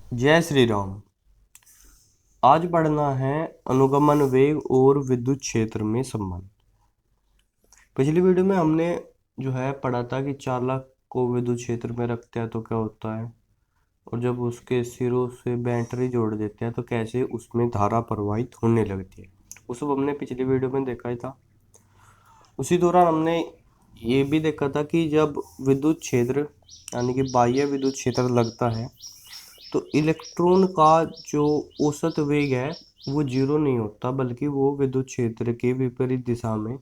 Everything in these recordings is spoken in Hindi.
जय श्री राम। आज पढ़ना है अनुगमन वेग और विद्युत क्षेत्र में संबंध। पिछली वीडियो में हमने जो है पढ़ा था कि चालक को विद्युत क्षेत्र में रखते हैं तो क्या होता है, और जब उसके सिरों से बैटरी जोड़ देते हैं तो कैसे उसमें धारा प्रवाहित होने लगती है। वो सब हमने पिछली वीडियो में देखा ही था। उसी दौरान हमने ये भी देखा था कि जब विद्युत क्षेत्र यानी कि बाह्य विद्युत क्षेत्र लगता है तो इलेक्ट्रॉन का जो औसत वेग है वो जीरो नहीं होता, बल्कि वो विद्युत क्षेत्र के विपरीत दिशा में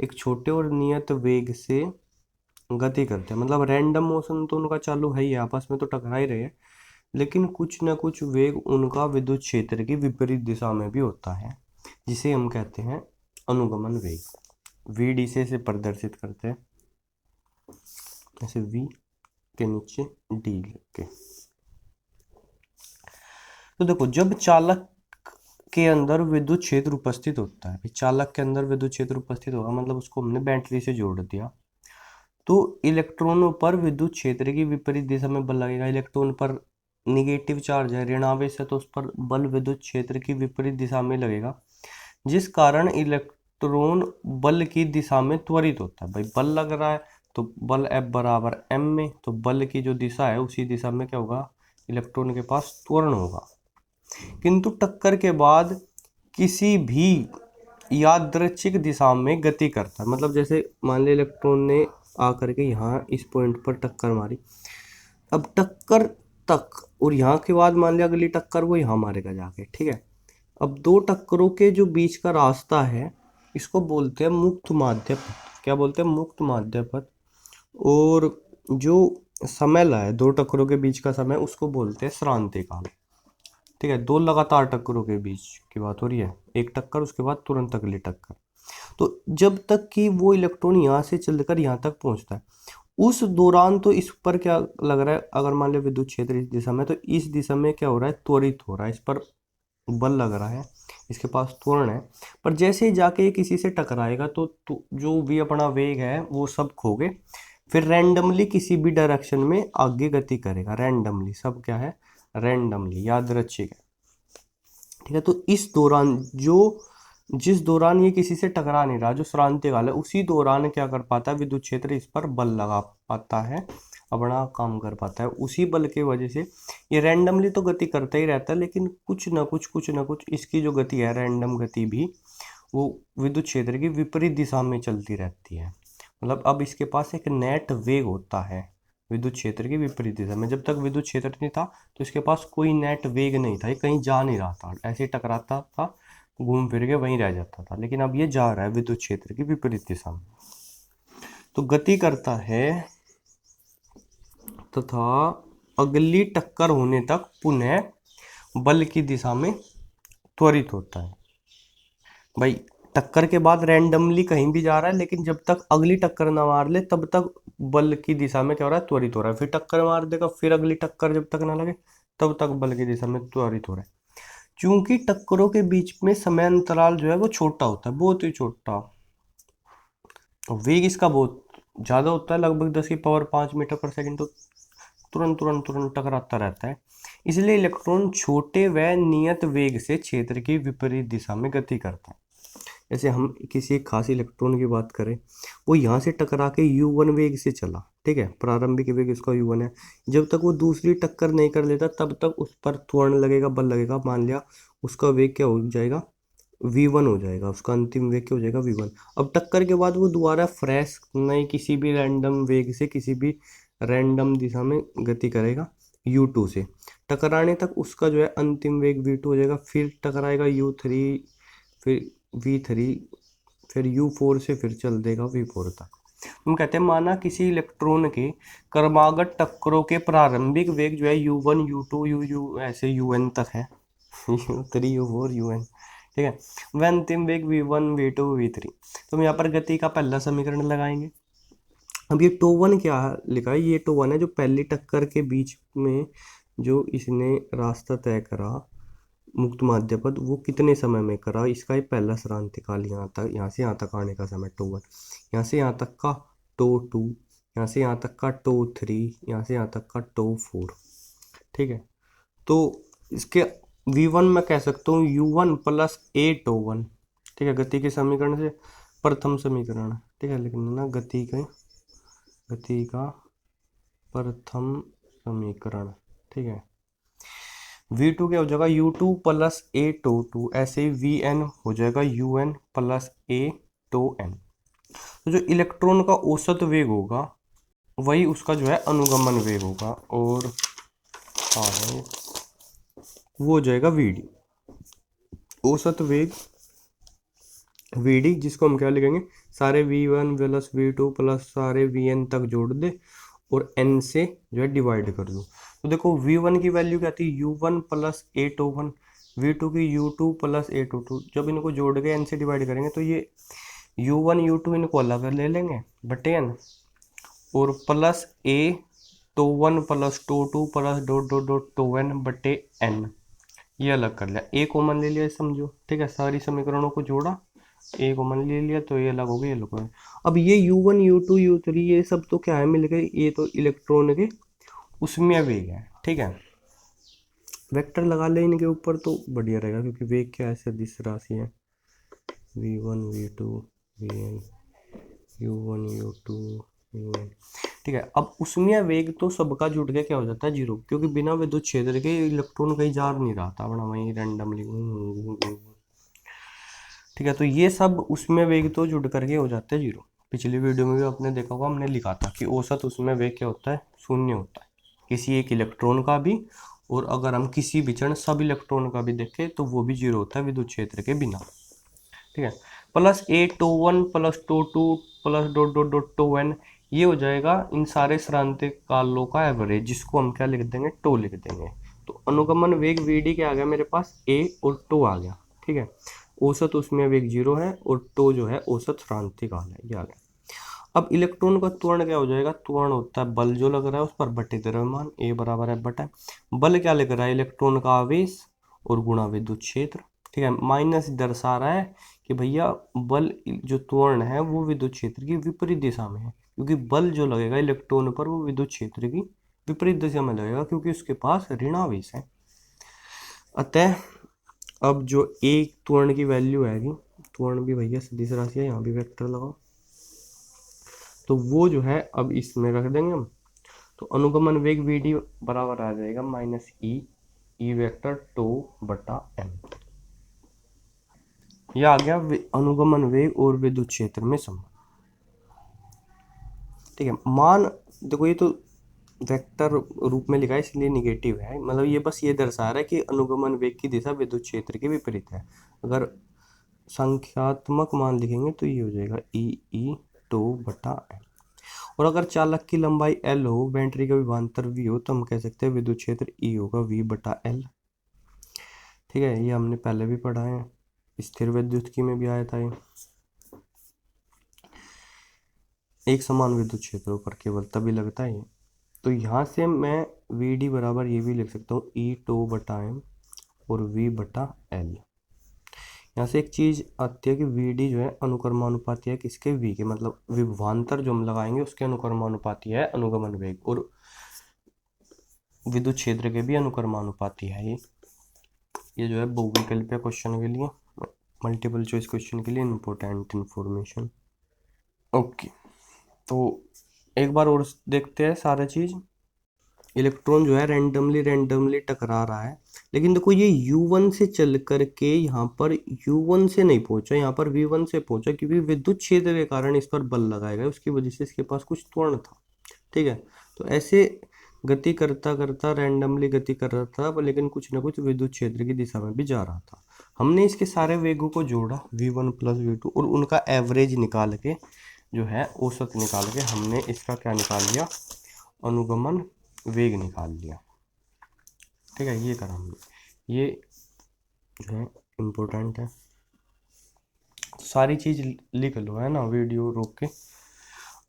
एक छोटे और नियत वेग से गति करते हैं। मतलब रैंडम मोशन तो उनका चालू है ही, आपस में तो टकरा ही रहे हैं, लेकिन कुछ ना कुछ वेग उनका विद्युत क्षेत्र की विपरीत दिशा में भी होता है, जिसे हम कहते हैं अनुगमन वेग। वी डी से इसे प्रदर्शित करते हैं, जैसे वी के नीचे डी लिख के। तो देखो, जब चालक के अंदर विद्युत क्षेत्र उपस्थित होता है, चालक के अंदर विद्युत क्षेत्र उपस्थित होगा मतलब उसको हमने बैटरी से जोड़ दिया, तो इलेक्ट्रॉनों पर विद्युत क्षेत्र की विपरीत दिशा में बल लगेगा। इलेक्ट्रॉन पर निगेटिव चार्ज है, ऋणावेश है, तो उस पर बल विद्युत क्षेत्र की विपरीत दिशा में लगेगा, जिस कारण इलेक्ट्रॉन बल की दिशा में त्वरित होता है। भाई बल लग रहा है तो बल F बराबर m में, तो बल की जो दिशा है उसी दिशा में क्या होगा, इलेक्ट्रॉन के पास त्वरण होगा। किंतु टक्कर के बाद किसी भी यादृच्छिक दिशा में गति करता है। मतलब जैसे मान लिया इलेक्ट्रॉन ने आकर के यहाँ इस पॉइंट पर टक्कर मारी, अब टक्कर तक और यहाँ के बाद मान लिया अगली टक्कर वो यहाँ मारेगा जाके, ठीक है। अब दो टक्करों के जो बीच का रास्ता है इसको बोलते हैं मुक्त माध्य पथ। क्या बोलते हैं? मुक्त माध्य पथ। और जो समय लगा है दो टक्करों के बीच का समय, उसको बोलते हैं श्रांति काल। ठीक है, दो लगातार टक्करों के बीच की बात हो रही है, एक टक्कर उसके बाद तुरंत अगली टक्कर। तो जब तक कि वो इलेक्ट्रॉन यहाँ से चलकर यहाँ तक पहुँचता है, उस दौरान तो इस पर क्या लग रहा है, अगर मान लो विद्युत क्षेत्र इस दिशा में, तो इस दिशा में क्या हो रहा है, त्वरित हो रहा है, इस पर बल लग रहा है, इसके पास त्वरण है। पर जैसे ही जाके ये किसी से टकराएगा तो जो भी अपना वेग है वो सब खो गए, फिर रैंडमली किसी भी डायरेक्शन में आगे गति करेगा। रैंडमली, सब क्या है, रैंडमली, यादृच्छिक है। ठीक है, तो इस दौरान जिस दौरान ये किसी से टकरा नहीं रहा, जो श्रांति काल है, उसी दौरान क्या कर पाता है, विद्युत क्षेत्र इस पर बल लगा पाता है, अपना काम कर पाता है। उसी बल के वजह से ये रैंडमली तो गति करता ही रहता है, लेकिन कुछ ना कुछ इसकी जो गति है, रैंडम गति भी, वो विद्युत क्षेत्र की विपरीत दिशा में चलती रहती है। मतलब अब इसके पास एक नेट वेग होता है विद्युत क्षेत्र की विपरीत दिशा में। जब तक विद्युत क्षेत्र नहीं था तो इसके पास कोई नेट वेग नहीं था, ये कहीं जा नहीं रहा था, ऐसे ही टकराता था, घूम फिर के वहीं रह जाता था। लेकिन अब ये जा रहा है विद्युत क्षेत्र की विपरीत दिशा में, तो गति करता है तथा अगली टक्कर होने तक पुनः बल की दिशा में त्वरित होता है। भाई टक्कर के बाद रैंडमली कहीं भी जा रहा है, लेकिन जब तक अगली टक्कर ना मार ले तब तक बल की दिशा में क्या हो रहा है, त्वरित हो रहा है। फिर टक्कर मार देगा, फिर अगली टक्कर जब तक ना लगे तब तक बल की दिशा में त्वरित हो रहा है। क्योंकि टक्करों के बीच में समय अंतराल जो है वो छोटा होता है, बहुत ही छोटा, और वेग इसका बहुत ज़्यादा होता है, लगभग 10 की पावर 5 मीटर पर सेकंड। तो तुरंत तुरंत तुरंत टकराता रहता है। इसलिए इलेक्ट्रॉन छोटे व नियत वेग से क्षेत्र की विपरीत दिशा में गति करता है। जैसे हम किसी एक खास इलेक्ट्रॉन की बात करें, वो यहाँ से टकरा के u1 वेग से चला, ठीक है, प्रारंभिक वेग इसका u1 है। जब तक वो दूसरी टक्कर नहीं कर लेता तब तक उस पर त्वरण लगेगा, बल लगेगा। मान लिया उसका वेग क्या हो जाएगा, v1 हो जाएगा, उसका अंतिम वेग क्या हो जाएगा, v1। अब टक्कर के बाद वो दोबारा फ्रेश नई किसी भी रैंडम वेग से किसी भी रैंडम दिशा में गति करेगा u2 से। टकराने तक उसका जो है अंतिम वेग v2 हो जाएगा, फिर टकराएगा u3, फिर v3, फिर u4 से फिर चल देगा v4 तक। हम कहते हैं माना किसी इलेक्ट्रॉन के क्रमागत टक्करों के प्रारंभिक वेग जो है u1 u2 u ऐसे un तक है u3 u4 un, ठीक है। वह अंतिम वेग v1 v2 v3। तो हम यहाँ पर गति का पहला समीकरण लगाएंगे। अब ये टो1 क्या लिखा है, ये टो1 है जो पहली टक्कर के बीच में जो इसने रास्ता तय करा, मुक्त माध्य पथ, वो कितने समय में करा, इसका ही पहला श्रांतिकाल, यहाँ तक, यहाँ से यहाँ तक आने का समय टो1, यहाँ से यहाँ तक का टो2, यहाँ से यहाँ तक का टो3, यहाँ से यहाँ तक का टो4, ठीक है। तो इसके v1 मैं कह सकता हूँ u1 plus a to one, ठीक है, गति के समीकरण से प्रथम समीकरण, ठीक है, लिखना ना गति का प्रथम समीकरण, ठीक है। v2 क्या हो जाएगा u2 plus a to to, ऐसे ही vn हो जाएगा un plus a to n। तो जो इलेक्ट्रॉन का औसत वेग होगा वही उसका जो है अनुगमन वेग होगा, और हाँ है वो हो जाएगा vd, औसत वेग vd, जिसको हम क्या लिखेंगे, सारे v1 प्लस v2 प्लस सारे vn तक जोड़ दे और n से जो है डिवाइड कर दो। तो देखो v1 की वैल्यू क्या थी u1 plus a to one, v2 की u2 plus a to to, जब इनको जोड़ के n से डिवाइड करेंगे तो ये u1 u2 इनको अलग ले लेंगे बटे n, और plus a to one plus to two plus dot dot dot to n बटे n, ये अलग कर लिया, a कॉमन ले लिया समझो, ठीक है, सारी समीकरणों को जोड़ा, ए कॉमन ले लिया तो ये अलग हो गया, ये अलग हो गया। अब ये u1 u2 u3 ये सब तो क्या है मिल गए, ये तो इलेक्ट्रॉन के उसमें वेग है, ठीक है, वेक्टर लगा ले इनके ऊपर तो बढ़िया रहेगा, क्योंकि वेग क्या है सदिश राशि है, v1 v2 vn u1 u2 un, ठीक है। अब उसमें वेग तो सबका जुट के क्या हो जाता है जीरो, क्योंकि बिना विद्युत क्षेत्र के इलेक्ट्रॉन कहीं जा नहीं रहा था अपना वहीं रैंडमली, ठीक है। तो ये सब उसमें वेग तो जुड़ करके हो जाते हैं जीरो। पिछली वीडियो में भी आपने देखा होगा, हमने लिखा था कि औसत उसमें वेग क्या होता है, शून्य होता है किसी एक इलेक्ट्रॉन का भी, और अगर हम किसी विचरण सब इलेक्ट्रॉन का भी देखें तो वो भी जीरो होता है विद्युत क्षेत्र के बिना, ठीक है। Plus A to one plus to two plus dot dot dot to N, ये हो जाएगा इन सारे श्रांतिक कालों का एवरेज, जिसको हम क्या लिख देंगे, टो लिख देंगे। तो अनुगमन वेग वीडी क्या आ गया मेरे पास, ए और टो आ गया, ठीक है। औसत उसमें वेग जीरो है और टो जो है औसत श्रांतिक काल है, ये आ गया। अब इलेक्ट्रॉन का त्वरण क्या हो जाएगा, त्वरण होता है बल जो लग रहा है उस पर बटे द्रव्यमान, ए बराबर है बटा, बल क्या लग रहा है, इलेक्ट्रॉन का आवेश और गुणा विद्युत क्षेत्र, ठीक है। माइनस दर्शा रहा है कि भैया बल जो त्वरण है वो विद्युत क्षेत्र की विपरीत दिशा में है, क्योंकि बल जो लगेगा इलेक्ट्रॉन पर वो विद्युत क्षेत्र की विपरीत दिशा में लगेगा, क्योंकि उसके पास ऋणावेश है। अतः अब जो एक त्वरण की वैल्यू आएगी, त्वरण भी भैया सदिश राशि है, यहाँ भी वेक्टर लगाओ, तो वो जो है अब इसमें रख देंगे हम, तो अनुगमन वेग वीडी बराबर आ जाएगा माइनस ई वेक्टर टो बटा एम, यह आ गया अनुगमन वेग और विद्युत क्षेत्र में संबंध, ठीक है। मान देखो ये तो वेक्टर रूप में लिखा है इसलिए निगेटिव है, मतलब ये बस ये दर्शा रहा है कि अनुगमन वेग की दिशा विद्युत क्षेत्र के विपरीत है। अगर संख्यात्मक मान लिखेंगे तो ये हो जाएगा ई टो बटा एम, और अगर चालक की लंबाई एल हो, बैटरी का विभवांतर वी हो, तो हम कह सकते हैं विद्युत क्षेत्र ई होगा वी बटा एल, ठीक है। ये हमने पहले भी पढ़ा है, स्थिर विद्युत में भी आया था ये। एक समान विद्युत क्षेत्रों पर केवल तभी लगता है ये, तो यहाँ से मैं वी डी बराबर ये भी लिख सकता हूँ ई टो बटा एम और वी बटा एल। यहाँ से एक चीज आती है कि वी डी जो है अनुक्रमानुपाती है किसके, वी के, मतलब विभवांतर जो हम लगाएंगे उसके अनुक्रमानुपाती है अनुगमन वेग, और विद्युत क्षेत्र के भी अनुक्रमानुपाती है ये जो है बहुविकल्पीय क्वेश्चन के लिए, मल्टीपल चॉइस क्वेश्चन के लिए इंपॉर्टेंट इंफॉर्मेशन। ओके, तो एक बार और देखते हैं सारा चीज। इलेक्ट्रॉन जो है रैंडमली टकरा रहा है, लेकिन देखो ये U1 से चल करके यहाँ पर U1 से नहीं पहुंचा, यहाँ पर V1 से पहुंचा, क्योंकि विद्युत क्षेत्र के कारण इस पर बल लगाया गया, उसकी वजह से इसके पास कुछ त्वरण था, ठीक है। तो ऐसे गति करता करता रैंडमली गति कर रहा था, लेकिन कुछ ना कुछ विद्युत क्षेत्र की दिशा में भी जा रहा था। हमने इसके सारे वेगों को जोड़ा V1 प्लस V2 और उनका एवरेज निकाल के जो है औसत निकाल के हमने इसका क्या निकाल लिया, अनुगमन वेग निकाल लिया, ठीक है। ये करा हमने, ये जो है इम्पोर्टेंट है, सारी चीज लिख लो है ना वीडियो रोक के।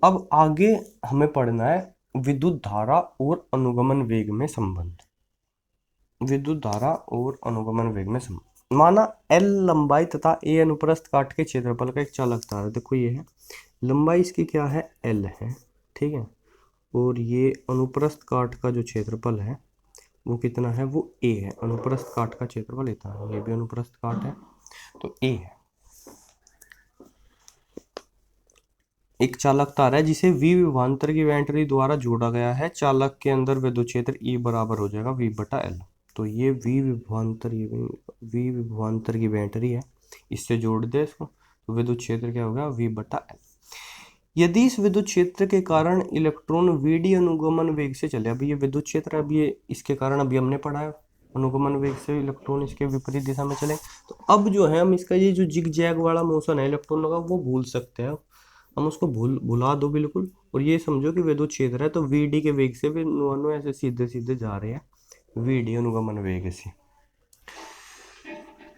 अब आगे हमें पढ़ना है विद्युत धारा और अनुगमन वेग में संबंध, विद्युत धारा और अनुगमन वेग में संबंध। माना एल लंबाई तथा ए अनुप्रस्थ काट के क्षेत्रफल का एक चालक तार, देखो ये है लंबाई इसकी क्या है, एल है, ठीक है, और ये अनुप्रस्थ काट का जो क्षेत्रफल है वो कितना है, वो ए है। अनुप्रस्थ काट का क्षेत्रफल इतना है, ये भी अनुप्रस्थ काट है तो ए है। एक चालक तार है जिसे V विभवांतर की बैटरी द्वारा जोड़ा गया है। चालक के अंदर विद्युत क्षेत्र E बराबर हो जाएगा V/L। तो ये V विभवांतर की बैटरी है, इससे जोड़ दे इसको, तो विद्युत क्षेत्र क्या होगा, V/L। यदि इस विद्युत क्षेत्र के कारण इलेक्ट्रॉन VD अनुगमन वेग से चले, अभी ये विद्युत क्षेत्र, अभी ये इसके कारण अभी हमने पढ़ा है, अनुगमन वेग से इलेक्ट्रॉन इसके विपरीत दिशा में चले, तो अब जो है हम इसका ये जो जिग जैग वाला मोशन है इलेक्ट्रॉनों का, वो भूल सकते हैं। हम उसको भुला दो बिल्कुल, और ये समझो कि विद्युत क्षेत्र है तो VD के वेग से भी दोनों ऐसे सीधे सीधे जा रहे हैं, VD अनुगमन वेग से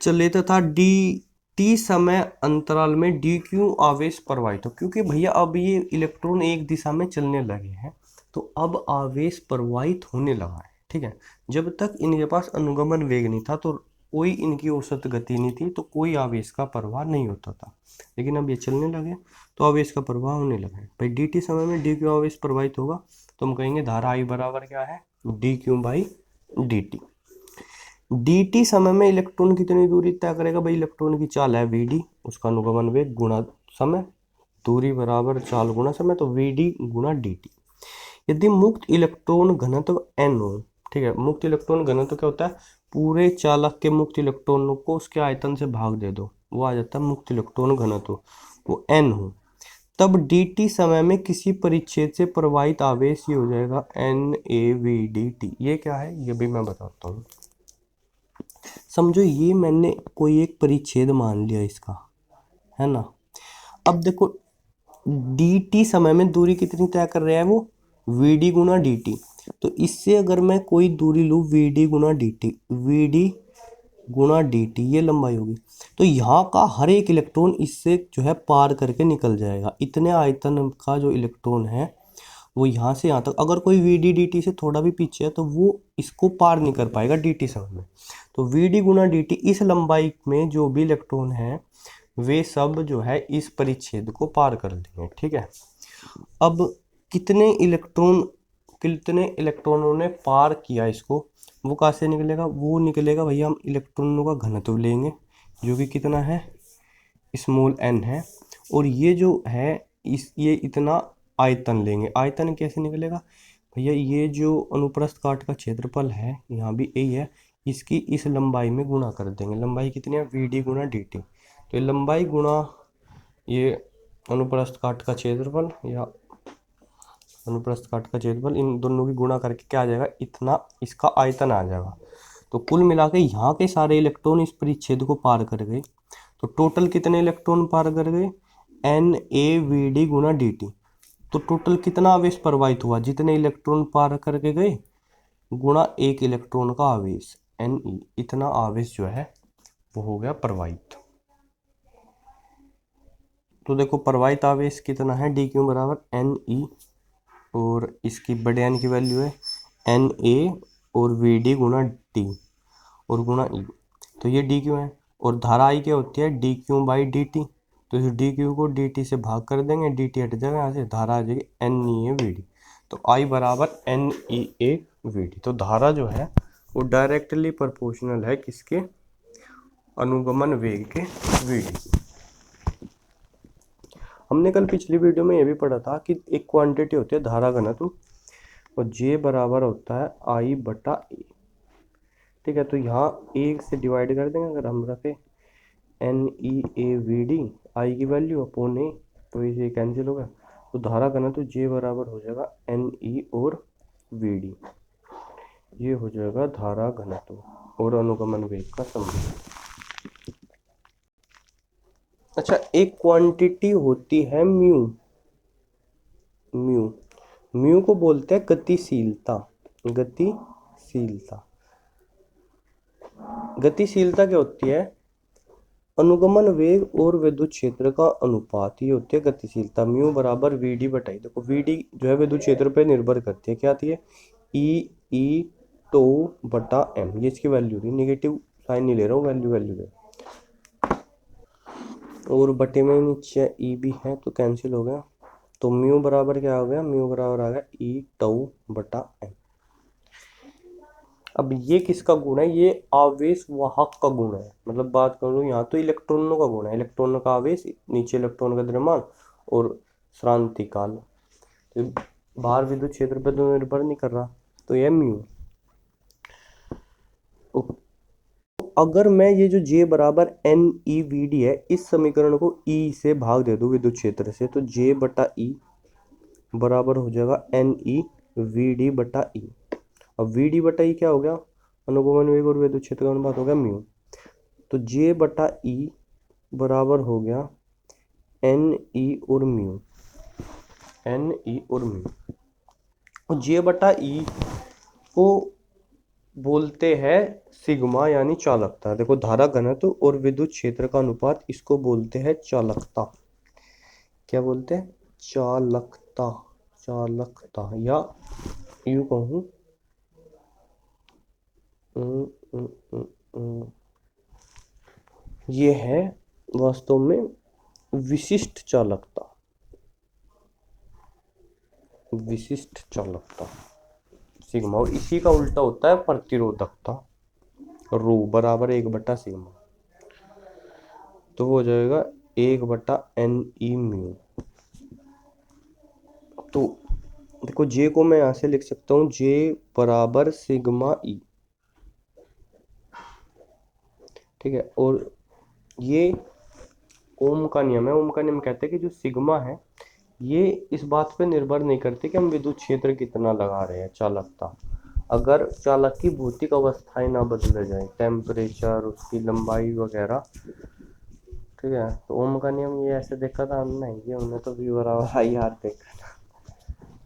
चले, तथा टी समय अंतराल में DQ आवेश प्रवाहित हो। क्योंकि भैया अब ये इलेक्ट्रॉन एक दिशा में चलने लगे हैं तो अब आवेश प्रवाहित होने लगा है, ठीक है। जब तक इनके पास अनुगमन वेग नहीं था तो कोई इनकी औसत गति नहीं थी, तो कोई आवेश का प्रवाह नहीं होता था, लेकिन अब ये चलने लगे तो आवेश का प्रवाह होने लगा है। भाई DT समय में DQ आवेश प्रवाहित होगा तो हम कहेंगे धारा I बराबर क्या है, DQ/DT। DT समय में इलेक्ट्रॉन कितनी दूरी तय करेगा, भाई इलेक्ट्रॉन की चाल है VD, उसका अनुगमन वेग गुणा समय, दूरी बराबर चाल गुणा समय, तो VD/DT। यदि मुक्त इलेक्ट्रॉन घनत्व N हो, ठीक है, मुक्त इलेक्ट्रॉन घनत्व क्या होता है, पूरे चालक के मुक्त इलेक्ट्रॉनों को उसके आयतन से भाग दे दो, वो आ जाता है मुक्त इलेक्ट्रॉन घनत्व, वो N हो, तब DT समय में किसी परिच्छेद से प्रवाहित आवेश ये हो जाएगा NaVDT। ये क्या है, ये भी मैं बताता हूँ। समझो ये मैंने कोई एक परिच्छेद मान लिया इसका, है ना। अब देखो DT समय में दूरी कितनी तय कर रहा है, वो VD/DT। तो इससे अगर मैं कोई दूरी लूँ VD/DT, VD/DT ये लंबाई होगी, तो यहाँ का हर एक इलेक्ट्रॉन इससे जो है पार करके निकल जाएगा। इतने आयतन का जो इलेक्ट्रॉन है वो यहाँ से यहाँ तक, अगर कोई VD/DT से थोड़ा भी पीछे है तो वो इसको पार नहीं कर पाएगा DT समय में। तो VD/DT इस लंबाई में जो भी इलेक्ट्रॉन है वे सब जो है इस परिच्छेद को पार कर लेंगे, ठीक है। अब कितने इलेक्ट्रॉनों ने पार किया इसको, वो कहाँ से निकलेगा, वो निकलेगा भैया, हम इलेक्ट्रॉनों का घनत्व लेंगे जो कि कितना है, n है, और ये जो है ये इतना आयतन लेंगे। आयतन कैसे निकलेगा भैया, ये जो अनुप्रस्थ काट का क्षेत्रफल है यहाँ भी यही है, इसकी इस लंबाई में गुणा कर देंगे। लंबाई कितनी है, VD/DT, तो ये लंबाई गुणा ये अनुप्रस्थ काट का क्षेत्रफल या अनुप्रस्थ काट का क्षेत्रफल, इन दोनों की गुणा करके क्या आ जाएगा, इतना इसका आयतन आ जाएगा। तो कुल मिला के यहाँ के सारे इलेक्ट्रॉन इस परिच्छेद को पार कर गए, तो टोटल कितने इलेक्ट्रॉन पार कर गए, NaVD/DT। तो टोटल कितना आवेश प्रवाहित हुआ, जितने इलेक्ट्रॉन पार करके गए गुणा एक इलेक्ट्रॉन का आवेश Ne, इतना आवेश जो है वो हो गया प्रवाहित। तो देखो प्रवाहित आवेश कितना है, DQ बराबर Ne, और इसकी बड़े एन की वैल्यू है Na और VD/T और गुणा E, तो ये DQ है। और धारा I क्या होती है, DQ/DT, तो इस DQ को DT से भाग कर देंगे, DT हट जाएगा यहाँ से, धारा आ जाएगी NeVD। तो I बराबर NeVD। तो धारा जो है वो डायरेक्टली प्रोपोर्शनल है किसके, अनुगमन वेग के VD। हमने कल पिछली वीडियो में ये भी पढ़ा था कि एक क्वांटिटी होती है धारा घनत्व, और J बराबर होता है I/A, ठीक है। तो यहाँ एक से डिवाइड कर देंगे, अगर हम रखें NeVD, I की वैल्यू अपॉन A, तो इसे कैंसिल होगा, तो धारा घनत्व J बराबर हो जाएगा Ne और VD, ये हो जाएगा धारा घनत्व और अनुगमन वेग का संबंध। अच्छा, एक क्वांटिटी होती है म्यू को बोलते हैं गतिशीलता। गतिशीलता क्या होती है, अनुगमन वेग और विद्युत क्षेत्र का अनुपात, ये होती है गतिशीलता। म्यू बराबर VD बटाई, देखो VD जो है विद्युत क्षेत्र पे निर्भर करती है, क्या आती है, E τ/m, ये इसकी वैल्यू थी, निगेटिव साइन नहीं ले रहा हूँ, वैल्यू दे, और बटे में नीचे E भी है तो कैंसिल हो गया। तो म्यू बराबर क्या हो गया, म्यू बराबर आ गया E τ/m। अब ये किसका गुण है, ये आवेश वाहक का गुण है। मतलब बात करूँ यहाँ तो इलेक्ट्रॉनों का गुण है, इलेक्ट्रॉनों का आवेश, नीचे इलेक्ट्रॉन का द्रव्यमान और श्रांति काल। तो बाहर विद्युत क्षेत्र पर तो निर्भर नहीं कर रहा, तो ये म्यू। अगर मैं ये जो J बराबर एन ई वी डी है, इस समीकरण को E से भाग दे दूँ विद्युत क्षेत्र से, तो J बटा E बराबर हो जाएगा एन ई वी डी बटा ई। अब वी डी बटा ई क्या हो गया, अनुगमन वेग और विद्युत क्षेत्र का अनुपात हो गया म्यू। तो J बटा ई बराबर हो गया एन ई और म्यू, एन ई और म्यू। और J बटा ई को बोलते हैं सिग्मा यानी चालकता। देखो धारा घनत्व और विद्युत क्षेत्र का अनुपात, इसको बोलते हैं चालकता। क्या बोलते हैं, चालकता, चालकता, या यूं कहूं ये है वास्तव में विशिष्ट चालकता, विशिष्ट चालकता सिग्मा। और इसी का उल्टा होता है प्रतिरोधकता, रो बराबर 1/सिग्मा। तो हो जाएगा 1/एन ई म्यू। तो देखो जे को मैं यहां से लिख सकता हूं जे बराबर सिग्मा ई, ठीक है। और ये ओम का नियम है। ओम का नियम कहते हैं कि जो सिग्मा है ये इस बात पे निर्भर नहीं करती कि हम विद्युत क्षेत्र कितना लगा रहे हैं, चालकता। अगर चालक की भौतिक अवस्थाएं ना बदले जाए, टेम्परेचर, उसकी लंबाई वगैरह, ठीक है। तो ओम का नियम ये ऐसे देखा था हमने, ये हमने तो V बराबर आई आर देखा था,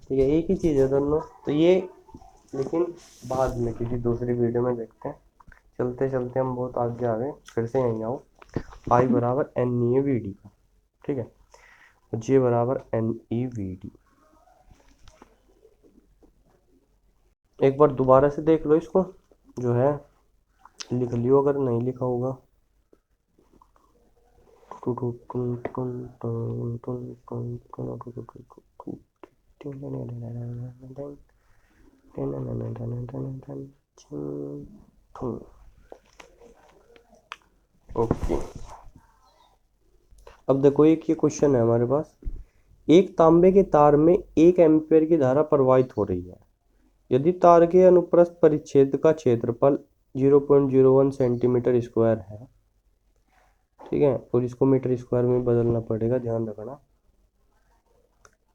ठीक है। एक ही चीज़ है दोनों। तो ये लेकिन बाद में किसी दूसरी वीडियो में देखते हैं। चलते चलते हम बहुत आगे आ गए, फिर से यहीं आओ। I बराबर एन ई वी डी का, ठीक है। J बराबर एन ई वी डी। एक बार दोबारा से देख लो इसको, जो है लिख लियो अगर नहीं लिखा होगा। ओके, अब देखो एक ये क्वेश्चन है हमारे पास। एक तांबे के तार में 1 एम्पीयर की धारा प्रवाहित हो रही है। यदि तार के अनुप्रस्थ परिच्छेद का क्षेत्रफल 0.01 सेंटीमीटर स्क्वायर है, ठीक है। और इसको मीटर स्क्वायर में बदलना पड़ेगा, ध्यान रखना।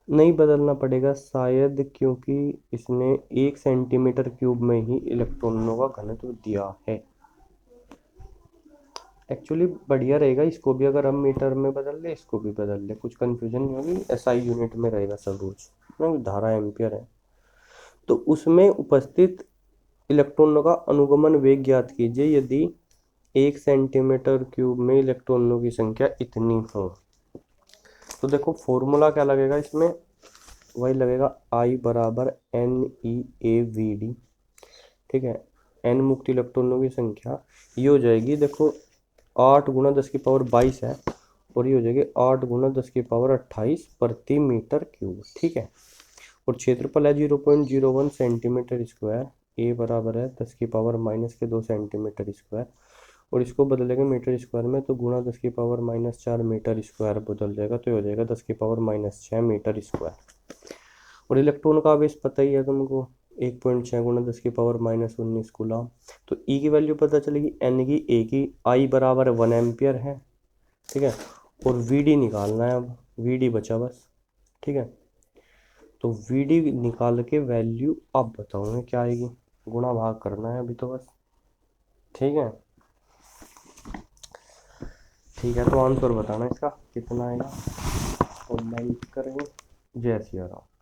नहीं बदलना पड़ेगा शायद, क्योंकि इसने 1 सेंटीमीटर क्यूब में ही इलेक्ट्रॉनों का घनत्व दिया है। एक्चुअली बढ़िया रहेगा इसको भी अगर हम मीटर में बदल ले, इसको भी बदल ले, कुछ कंफ्यूजन नहीं होगी। एसआई यूनिट में रहेगा सब रोज, धारा एम्पियर है। तो उसमें उपस्थित इलेक्ट्रॉनों का अनुगमन वेग ज्ञात कीजिए यदि 1 सेंटीमीटर क्यूब में इलेक्ट्रॉनों की संख्या इतनी हो। तो देखो फॉर्मूला क्या लगेगा इसमें, वही लगेगा I बराबर N E A V D, ठीक है। एन मुक्त इलेक्ट्रॉनों की संख्या ये हो जाएगी, देखो 8 × 10⁻22 है, और ये हो जाएगी 8 × 10⁻28 प्रति मीटर क्यूब, ठीक है। और क्षेत्रफल है 0.01 सेंटीमीटर स्क्वायर, ए बराबर है 10⁻⁻2 सेंटीमीटर स्क्वायर। और इसको बदलेंगे मीटर स्क्वायर में, तो गुणा 10⁻⁴ मीटर स्क्वायर बदल जाएगा, तो ये हो जाएगा 10⁻�6 मीटर स्क्वायर। और इलेक्ट्रॉन का आवेश पता ही है तुमको, 1.6 × 10⁻⁻19 कूलम। तो ई की वैल्यू पता चलेगी, एन की, ए की। आई बराबर 1 एम्पियर है, ठीक है। और वी डी निकालना है, अब वी डी बचा बस, ठीक है। तो वी डी निकाल के वैल्यू अब बताऊंगा क्या आएगी, गुणा भाग करना है अभी तो बस, ठीक है। ठीक है, तो आंसर बताना इसका कितना आएगा, और लाइक करें। जय सिया राम।